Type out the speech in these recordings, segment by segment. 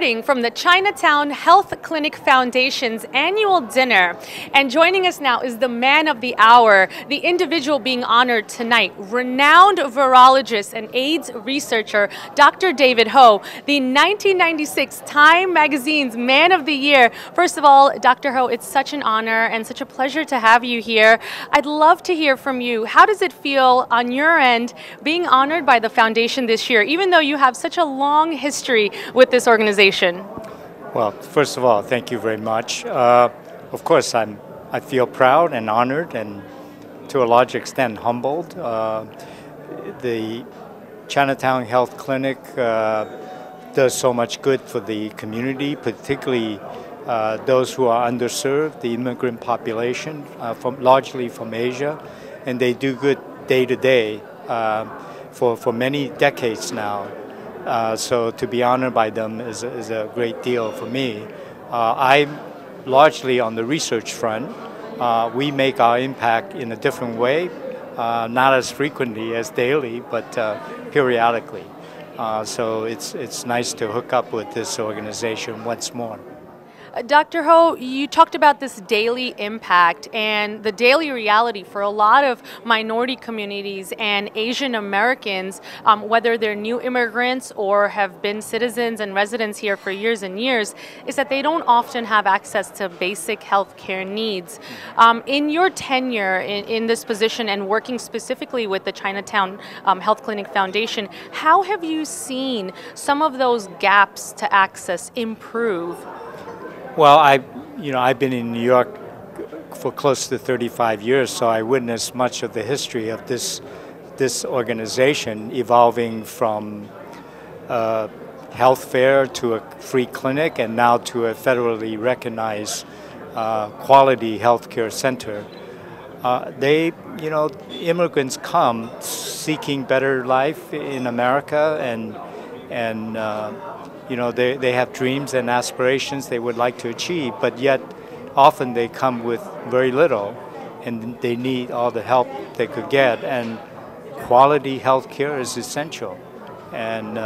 reporting from the Chinatown Health Clinic Foundation's annual dinner. And joining us now is the man of the hour, the individual being honored tonight, renowned virologist and AIDS researcher, Dr. David Ho, the 1996 Time Magazine's Man of the Year. First of all, Dr. Ho, it's such an honor and such a pleasure to have you here. I'd love to hear from you. How does it feel on your end being honored by the foundation this year, even though you have such a long history with this organization? Well, first of all, thank you very much. Of course, I feel proud and honored and to a large extent humbled. The Chinatown Health Clinic does so much good for the community, particularly those who are underserved, the immigrant population, largely from Asia, and they do good day to day for many decades now. So to be honored by them is a great deal for me. I'm largely on the research front. We make our impact in a different way, not as frequently as daily, but periodically. So it's nice to hook up with this organization once more. Dr. Ho, you talked about this daily impact and the daily reality for a lot of minority communities and Asian Americans, whether they're new immigrants or have been citizens and residents here for years and years, is that they don't often have access to basic health care needs. In your tenure in this position and working specifically with the Chinatown Health Clinic Foundation, how have you seen some of those gaps to access improve? Well, I've been in New York for close to 35 years, so I witnessed much of the history of this organization evolving from a health fair to a free clinic and now to a federally recognized quality healthcare center. Immigrants come seeking better life in America, and they have dreams and aspirations they would like to achieve, but yet often they come with very little and they need all the help they could get, and quality health care is essential. And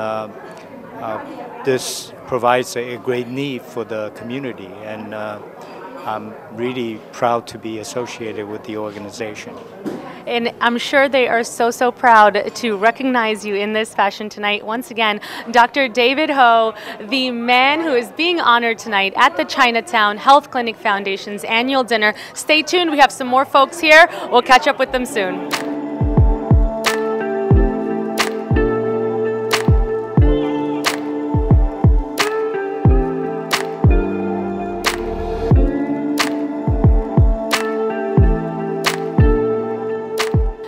this provides a great need for the community, and I'm really proud to be associated with the organization. And I'm sure they are so proud to recognize you in this fashion tonight. Once again, Dr. David Ho, the man who is being honored tonight at the Chinatown Health Clinic Foundation's annual dinner. Stay tuned, we have some more folks here. We'll catch up with them soon.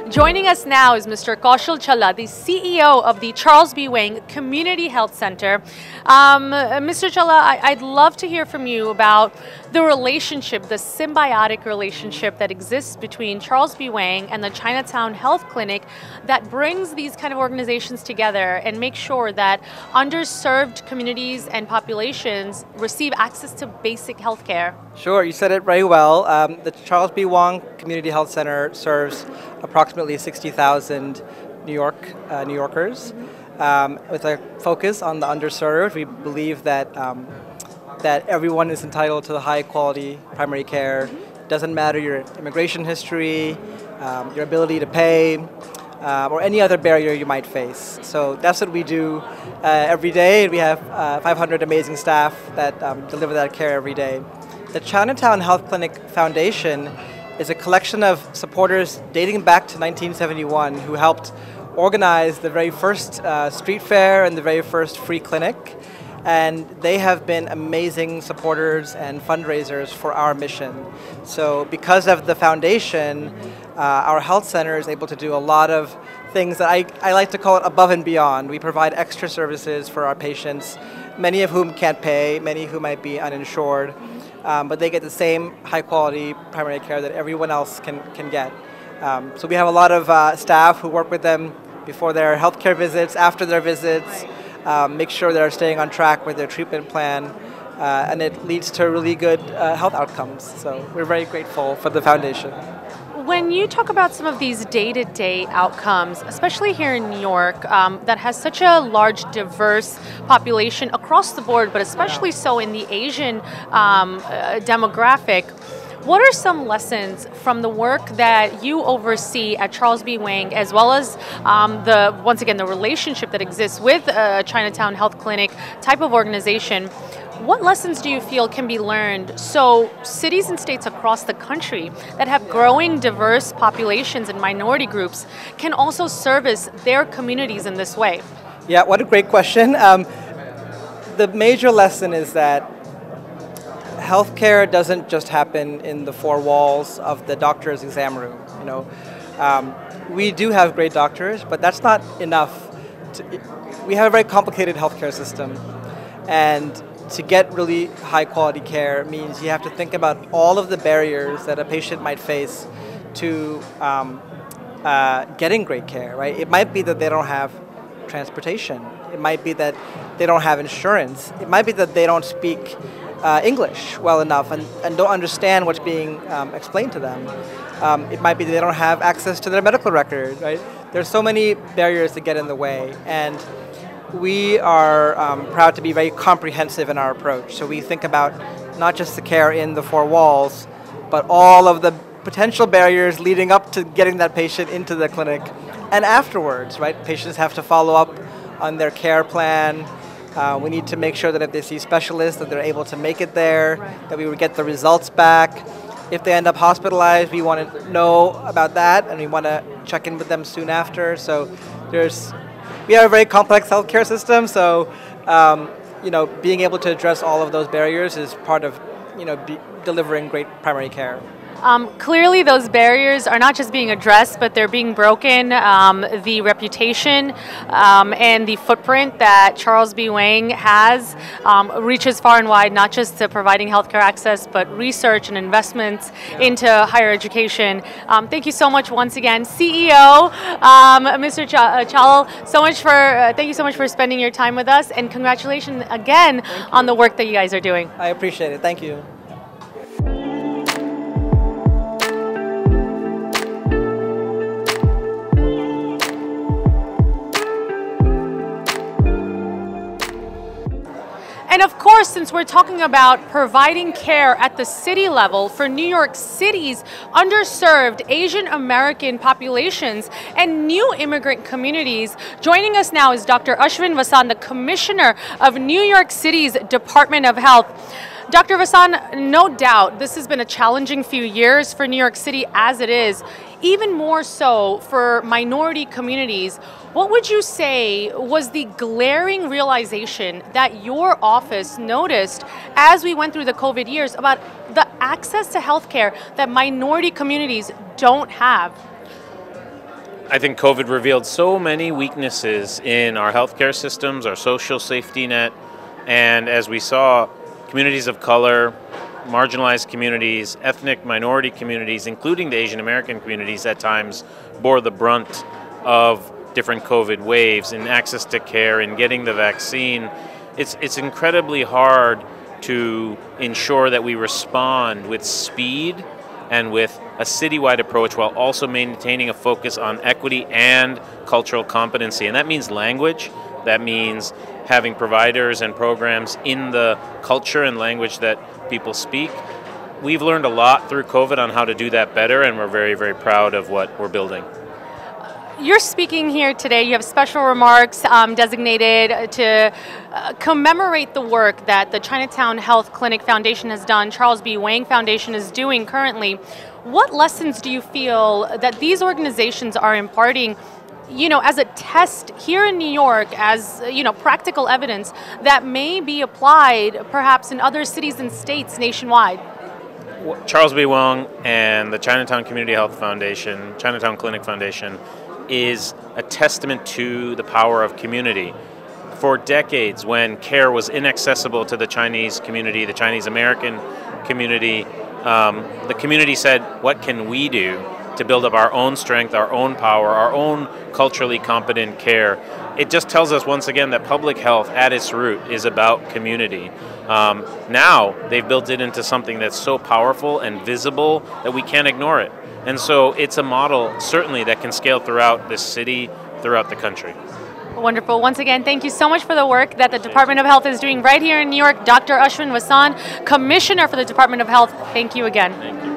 Joining us now is Mr. Kaushal Challa, the CEO of the Charles B. Wang Community Health Center. Mr. Challa, I'd love to hear from you about the relationship, the symbiotic relationship that exists between Charles B. Wang and the Chinatown Health Clinic that brings these kind of organizations together and makes sure that underserved communities and populations receive access to basic health care. Sure, you said it very well. The Charles B. Wang Community Health Center serves approximately 60,000 New Yorkers. With a focus on the underserved, we believe that that everyone is entitled to high quality primary care. Doesn't matter your immigration history, your ability to pay, or any other barrier you might face. So that's what we do every day. We have 500 amazing staff that deliver that care every day. The Chinatown Health Clinic Foundation is a collection of supporters dating back to 1971 who helped organize the very first street fair and the very first free clinic. And they have been amazing supporters and fundraisers for our mission. So because of the foundation, our health center is able to do a lot of things that I like to call it above and beyond. We provide extra services for our patients, many of whom can't pay, many who might be uninsured. But they get the same high quality primary care that everyone else can get. So we have a lot of staff who work with them before their healthcare visits, after their visits, make sure they're staying on track with their treatment plan, and it leads to really good health outcomes. So we're very grateful for the foundation. When you talk about some of these day-to-day outcomes, especially here in New York, that has such a large, diverse population across the board, but especially so in the Asian demographic, what are some lessons from the work that you oversee at Charles B. Wang, as well as once again, the relationship that exists with Chinatown Health Clinic type of organization? What lessons do you feel can be learned so cities and states across the country that have growing diverse populations and minority groups can also service their communities in this way? Yeah, what a great question. The major lesson is that healthcare doesn't just happen in the four walls of the doctor's exam room. We do have great doctors, but that's not enough. We have a very complicated healthcare system, and to get really high quality care means you have to think about all of the barriers that a patient might face to getting great care, right? It might be that they don't have transportation. It might be that they don't have insurance. It might be that they don't speak English well enough and don't understand what's being explained to them. It might be that they don't have access to their medical record, right? There's so many barriers that get in the way, and we are proud to be very comprehensive in our approach. So we think about not just the care in the four walls, but all of the potential barriers leading up to getting that patient into the clinic and afterwards, right? Patients have to follow up on their care plan. We need to make sure that if they see specialists, that they're able to make it there, that we would get the results back. If they end up hospitalized, we want to know about that, and we want to check in with them soon after. So we have a very complex healthcare system, so being able to address all of those barriers is part of delivering great primary care. Clearly those barriers are not just being addressed, but they're being broken. The reputation and the footprint that Charles B. Wang has reaches far and wide, not just to providing healthcare access, but research and investments into higher education. Thank you so much once again, CEO, Mr. Chawal. Thank you so much for spending your time with us, and congratulations again on the work that you guys are doing. I appreciate it. Thank you. And of course, since we're talking about providing care at the city level for New York City's underserved Asian American populations and new immigrant communities, joining us now is Dr. Ashwin Vasan, the Commissioner of New York City's Department of Health. Dr. Vasan, no doubt this has been a challenging few years for New York City as it is, even more so for minority communities. What would you say was the glaring realization that your office noticed as we went through the COVID years about the access to healthcare that minority communities don't have? I think COVID revealed so many weaknesses in our healthcare systems, our social safety net, and as we saw, communities of color, marginalized communities, ethnic minority communities, including the Asian American communities at times, bore the brunt of different COVID waves in access to care and getting the vaccine. It's incredibly hard to ensure that we respond with speed and with a citywide approach while also maintaining a focus on equity and cultural competency. And that means language, that means having providers and programs in the culture and language that people speak. We've learned a lot through COVID on how to do that better, and we're very, very proud of what we're building. You're speaking here today. You have special remarks designated to commemorate the work that the Chinatown Health Clinic Foundation has done, Charles B. Wang Foundation is doing currently. What lessons do you feel that these organizations are imparting, as a test here in New York, as, practical evidence that may be applied perhaps in other cities and states nationwide? Charles B. Wang and the Chinatown Community Health Foundation, Chinatown Clinic Foundation, is a testament to the power of community. For decades, when care was inaccessible to the Chinese community, the Chinese American community, the community said, what can we do to build up our own strength, our own power, our own culturally competent care? It just tells us once again that public health at its root is about community. Now they've built it into something that's so powerful and visible that we can't ignore it. And so it's a model certainly that can scale throughout this city, throughout the country. Wonderful. Once again, thank you so much for the work that the Department of Health is doing right here in New York. Dr. Ashwin Vasan, Commissioner for the Department of Health, thank you again. Thank you.